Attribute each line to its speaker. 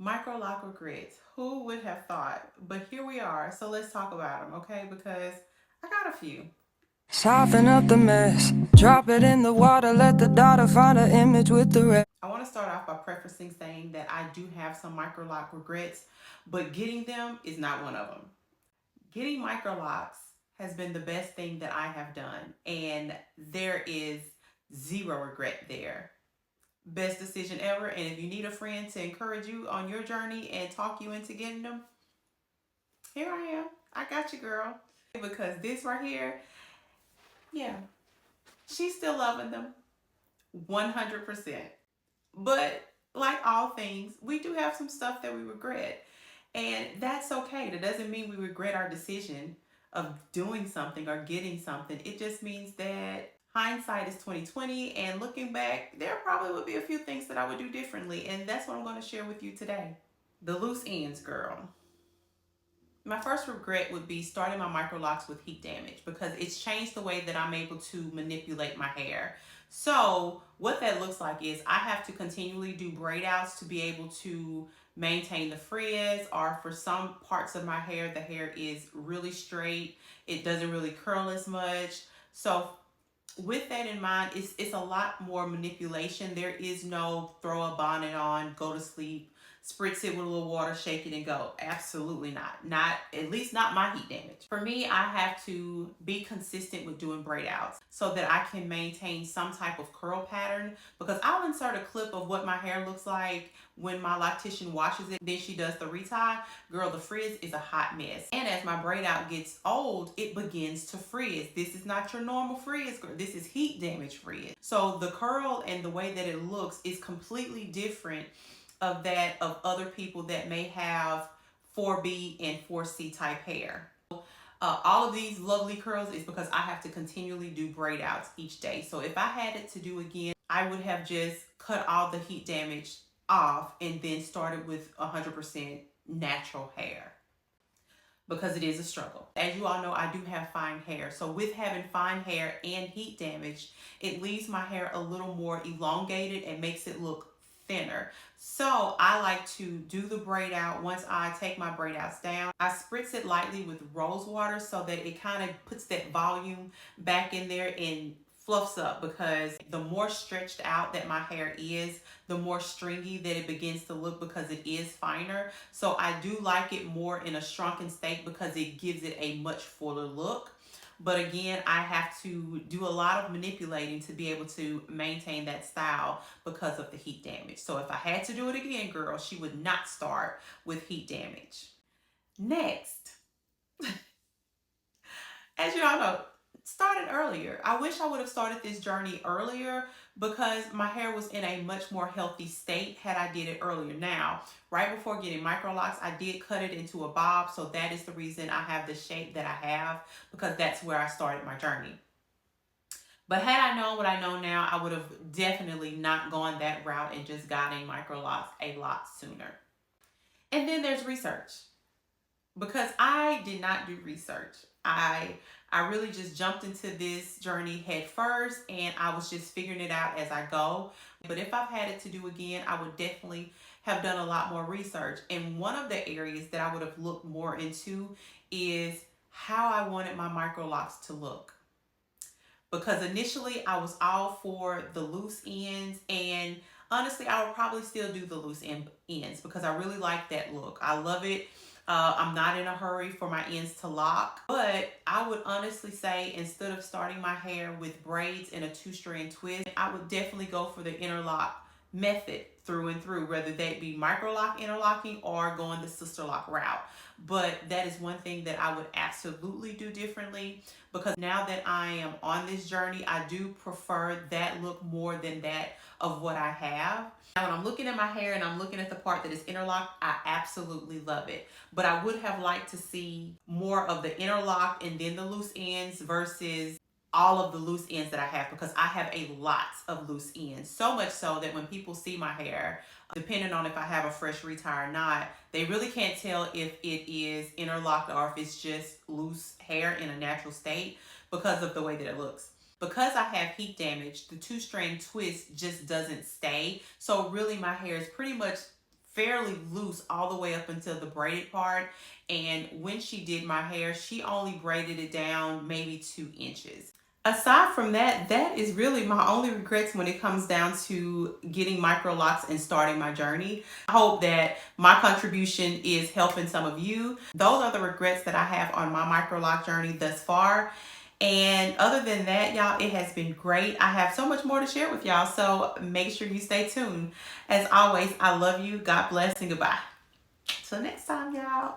Speaker 1: Microloc regrets. Who would have thought? But here we are. So let's talk about them, okay? Because I got a few.
Speaker 2: Soften up the mess, drop it in the water, let the daughter find an image with the rest.
Speaker 1: I want to start off by prefacing saying that I do have some Microloc regrets, but getting them is not one of them. Getting Microlocs has been the best thing that I have done, and there is zero regret there. Best decision ever. And if you need a friend to encourage you on your journey and talk you into getting them, here I am. I got you, girl. Because this right here, yeah, she's still loving them 100%. But like all things, we do have some stuff that we regret. And that's okay. That doesn't mean we regret our decision of doing something or getting something. It just means that hindsight is 2020, and looking back, there probably would be a few things that I would do differently. And that's what I'm going to share with you today. The loose ends, girl. My first regret would be starting my Microlocs with heat damage because it's changed the way that I'm able to manipulate my hair. So what that looks like is I have to continually do braid outs to be able to maintain the frizz, or for some parts of my hair, the hair is really straight. It doesn't really curl as much. So with that in mind, it's a lot more manipulation. There is no throw a bonnet on, go to sleep, spritz it with a little water, shake it and go. Absolutely not. Not, at least not my heat damage. For me, I have to be consistent with doing braid outs so that I can maintain some type of curl pattern, because I'll insert a clip of what my hair looks like when my loctician washes it, then she does the retie. Girl, the frizz is a hot mess. And as my braid out gets old, it begins to frizz. This is not your normal frizz, girl. This is heat damage frizz. So the curl and the way that it looks is completely different of that of other people that may have 4B and 4C type hair. All of these lovely curls is because I have to continually do braid outs each day. So if I had it to do again, I would have just cut all the heat damage off and then started with 100% natural hair, because it is a struggle. As you all know, I do have fine hair. So with having fine hair and heat damage, it leaves my hair a little more elongated and makes it look thinner. So I like to do the braid out. Once I take my braid outs down, I spritz it lightly with rose water so that it kind of puts that volume back in there and fluffs up, because the more stretched out that my hair is, the more stringy that it begins to look because it is finer. So I do like it more in a shrunken state because it gives it a much fuller look. But again, I have to do a lot of manipulating to be able to maintain that style because of the heat damage. So if I had to do it again, girl, she would not start with heat damage. Next, as you all know, started earlier. I wish I would have started this journey earlier because my hair was in a much more healthy state had I did it earlier. Now, right before getting Microlocs, I did cut it into a bob, so that is the reason I have the shape that I have, because that's where I started my journey. But had I known what I know now, I would have definitely not gone that route and just gotten Microlocs a lot sooner. And then there's research, because I did not do research. I really just jumped into this journey head first, and I was just figuring it out as I go. But if I've had it to do again, I would definitely have done a lot more research. And one of the areas that I would have looked more into is how I wanted my Microlocs to look. Because initially I was all for the loose ends, and honestly, I would probably still do the loose ends because I really like that look. I love it. I'm not in a hurry for my ends to lock, but I would honestly say instead of starting my hair with braids and a 2-strand twist, I would definitely go for the interlock method through and through, whether that be Microloc interlocking or going the sister lock route. But that is one thing that I would absolutely do differently, because now that I am on this journey, I do prefer that look more than that of what I have. Now, when I'm looking at my hair and I'm looking at the part that is interlocked, I absolutely love it. But I would have liked to see more of the interlock and then the loose ends versus all of the loose ends that I have, because I have a lot of loose ends. So much so that when people see my hair, depending on if I have a fresh retire or not, they really can't tell if it is interlocked or if it's just loose hair in a natural state because of the way that it looks. Because I have heat damage, the 2-strand twist just doesn't stay. So really my hair is pretty much fairly loose all the way up until the braided part. And when she did my hair, she only braided it down maybe 2 inches. Aside from that, that is really my only regrets when it comes down to getting micro locks and starting my journey. I hope that my contribution is helping some of you. Those are the regrets that I have on my micro lock journey thus far. And other than that, y'all, it has been great. I have so much more to share with y'all, so make sure you stay tuned. As always, I love you. God bless and goodbye. Till next time, y'all.